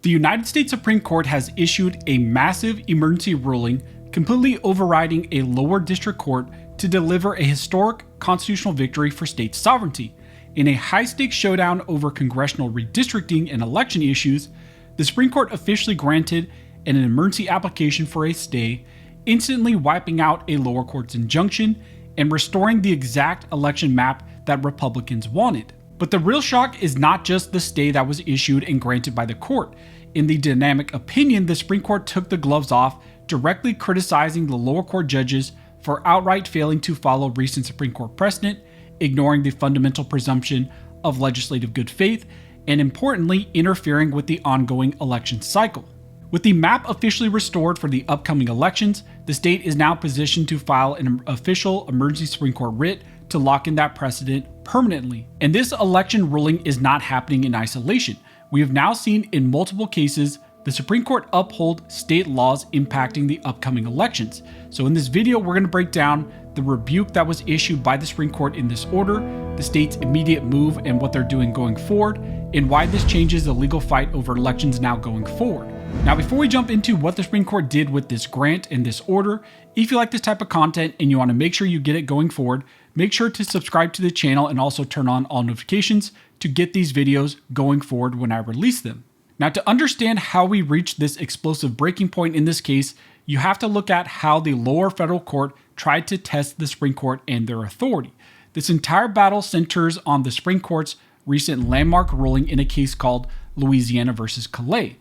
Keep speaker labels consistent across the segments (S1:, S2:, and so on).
S1: The United States Supreme Court has issued a massive emergency ruling, completely overriding a lower district court to deliver a historic constitutional victory for state sovereignty. In a high-stakes showdown over congressional redistricting and election issues, the Supreme Court officially granted an emergency application for a stay, instantly wiping out a lower court's injunction and restoring the exact election map that Republicans wanted. But the real shock is not just the stay that was issued and granted by the court. In the dynamic opinion, the Supreme Court took the gloves off, directly criticizing the lower court judges for outright failing to follow recent Supreme Court precedent, ignoring the fundamental presumption of legislative good faith, and importantly, interfering with the ongoing election cycle. With the map officially restored for the upcoming elections, the state is now positioned to file an official emergency Supreme Court writ to lock in that precedent permanently. And this election ruling is not happening in isolation. We have now seen in multiple cases the Supreme Court uphold state laws impacting the upcoming elections. So in this video, we're going to break down the rebuke that was issued by the Supreme Court in this order, the state's immediate move and what they're doing going forward, and why this changes the legal fight over elections now going forward. Now, before we jump into what the Supreme Court did with this grant and this order, if you like this type of content and you want to make sure you get it going forward, make sure to subscribe to the channel and also turn on all notifications to get these videos going forward when I release them. Now, to understand how we reached this explosive breaking point in this case, you have to look at how the lower federal court tried to test the Supreme Court and their authority. This entire battle centers on the Supreme Court's recent landmark ruling in a case called Louisiana versus Calais.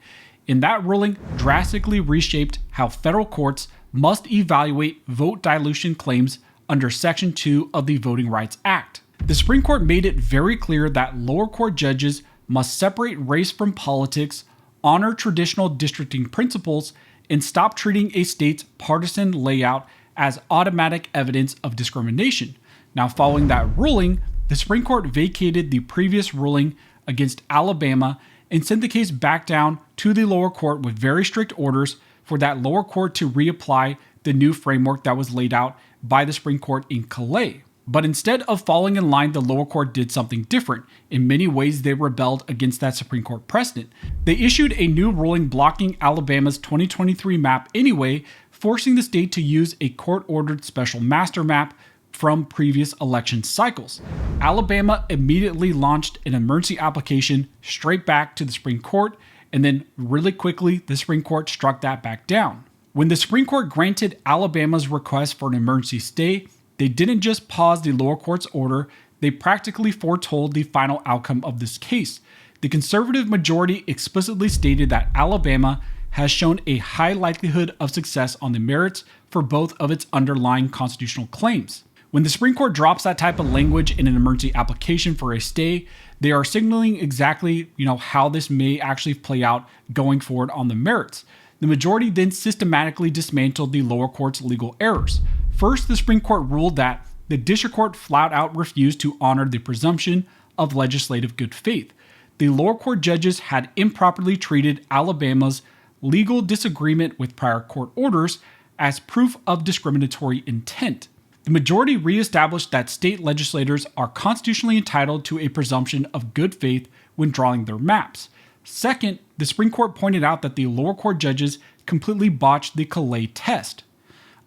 S1: In that ruling, drastically reshaped how federal courts must evaluate vote dilution claims under Section 2 of the Voting Rights Act. The Supreme Court made it very clear that lower court judges must separate race from politics, honor traditional districting principles, and stop treating a state's partisan layout as automatic evidence of discrimination. Now, following that ruling, the Supreme Court vacated the previous ruling against Alabama and sent the case back down to the lower court with very strict orders for that lower court to reapply the new framework that was laid out by the Supreme Court in Calais. But instead of falling in line, the lower court did something different. In many ways, they rebelled against that Supreme Court precedent. They issued a new ruling blocking Alabama's 2023 map anyway, forcing the state to use a court-ordered special master map from previous election cycles. Alabama immediately launched an emergency application straight back to the Supreme Court, and then really quickly, the Supreme Court struck that back down. When the Supreme Court granted Alabama's request for an emergency stay, they didn't just pause the lower court's order, they practically foretold the final outcome of this case. The conservative majority explicitly stated that Alabama has shown a high likelihood of success on the merits for both of its underlying constitutional claims. When the Supreme Court drops that type of language in an emergency application for a stay, they are signaling exactly, how this may actually play out going forward on the merits. The majority then systematically dismantled the lower court's legal errors. First, the Supreme Court ruled that the district court flat out refused to honor the presumption of legislative good faith. The lower court judges had improperly treated Alabama's legal disagreement with prior court orders as proof of discriminatory intent. The majority reestablished that state legislators are constitutionally entitled to a presumption of good faith when drawing their maps. Second, the Supreme Court pointed out that the lower court judges completely botched the Calais test.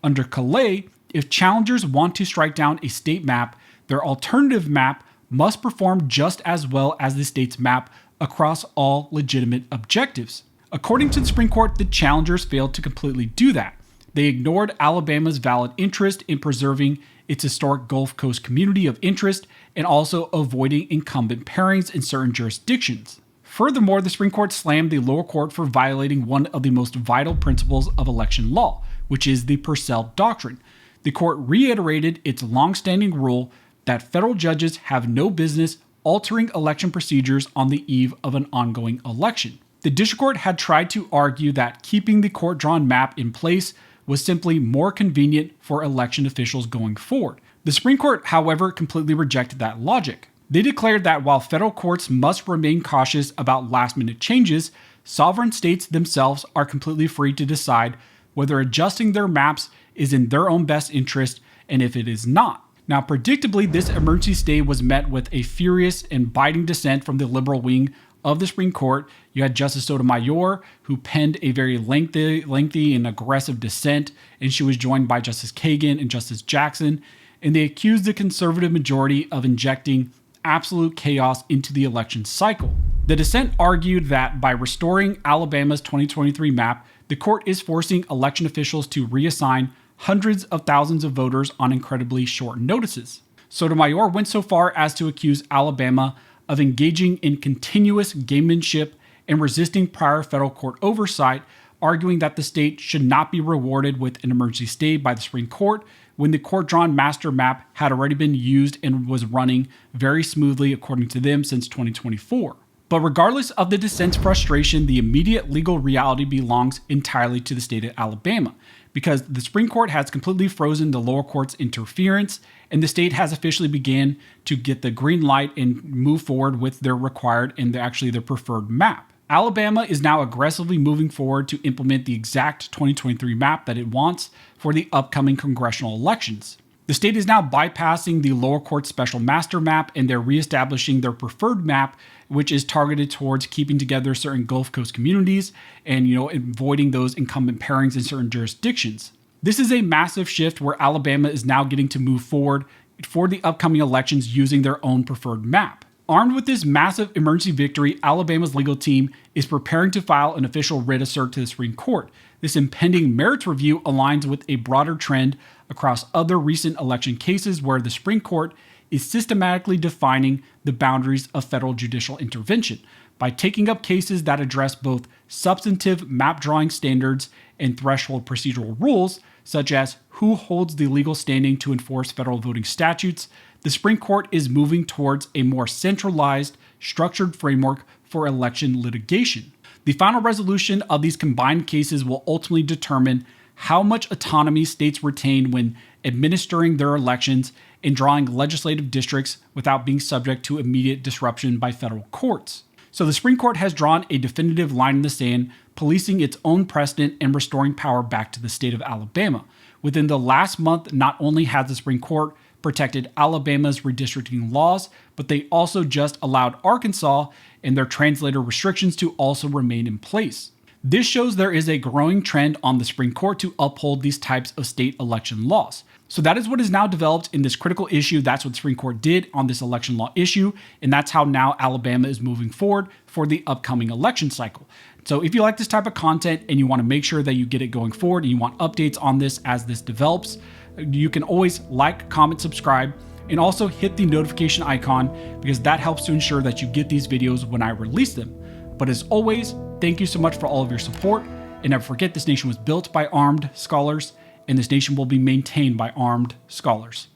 S1: Under Calais, if challengers want to strike down a state map, their alternative map must perform just as well as the state's map across all legitimate objectives. According to the Supreme Court, the challengers failed to completely do that. They ignored Alabama's valid interest in preserving its historic Gulf Coast community of interest and also avoiding incumbent pairings in certain jurisdictions. Furthermore, the Supreme Court slammed the lower court for violating one of the most vital principles of election law, which is the Purcell Doctrine. The court reiterated its long-standing rule that federal judges have no business altering election procedures on the eve of an ongoing election. The district court had tried to argue that keeping the court-drawn map in place was simply more convenient for election officials going forward. The Supreme Court, however, completely rejected that logic. They declared that while federal courts must remain cautious about last-minute changes, sovereign states themselves are completely free to decide whether adjusting their maps is in their own best interest and if it is not. Now, predictably, this emergency stay was met with a furious and biting dissent from the liberal wing of the Supreme Court. You had Justice Sotomayor, who penned a very lengthy and aggressive dissent, and she was joined by Justice Kagan and Justice Jackson, and they accused the conservative majority of injecting absolute chaos into the election cycle. The dissent argued that by restoring Alabama's 2023 map, the court is forcing election officials to reassign hundreds of thousands of voters on incredibly short notices. Sotomayor went so far as to accuse Alabama of engaging in continuous gamemanship and resisting prior federal court oversight, arguing that the state should not be rewarded with an emergency stay by the Supreme Court when the court-drawn master map had already been used and was running very smoothly, according to them, since 2024. But regardless of the dissent's frustration, the immediate legal reality belongs entirely to the state of Alabama, because the Supreme Court has completely frozen the lower court's interference, and the state has officially began to get the green light and move forward with their required and their preferred map. Alabama is now aggressively moving forward to implement the exact 2023 map that it wants for the upcoming congressional elections. The state is now bypassing the lower court's special master map, and they're reestablishing their preferred map, which is targeted towards keeping together certain Gulf Coast communities and, avoiding those incumbent pairings in certain jurisdictions. This is a massive shift where Alabama is now getting to move forward for the upcoming elections using their own preferred map. Armed with this massive emergency victory, Alabama's legal team is preparing to file an official writ of cert to the Supreme Court. This impending merits review aligns with a broader trend across other recent election cases where the Supreme Court is systematically defining the boundaries of federal judicial intervention by taking up cases that address both substantive map drawing standards and threshold procedural rules, such as who holds the legal standing to enforce federal voting statutes. The Supreme Court is moving towards a more centralized, structured framework for election litigation. The final resolution of these combined cases will ultimately determine how much autonomy states retain when administering their elections and drawing legislative districts without being subject to immediate disruption by federal courts. So the Supreme Court has drawn a definitive line in the sand, policing its own precedent and restoring power back to the state of Alabama. Within the last month, not only has the Supreme Court protected Alabama's redistricting laws, but they also just allowed Arkansas and their translator restrictions to also remain in place. This shows there is a growing trend on the Supreme Court to uphold these types of state election laws. So that is what is now developed in this critical issue. That's what the Supreme Court did on this election law issue, and that's how now Alabama is moving forward for the upcoming election cycle. So if you like this type of content and you want to make sure that you get it going forward and you want updates on this as this develops, you can always like, comment, subscribe, and also hit the notification icon because that helps to ensure that you get these videos when I release them. But as always, thank you so much for all of your support, and never forget this nation was built by armed scholars, and this nation will be maintained by armed scholars.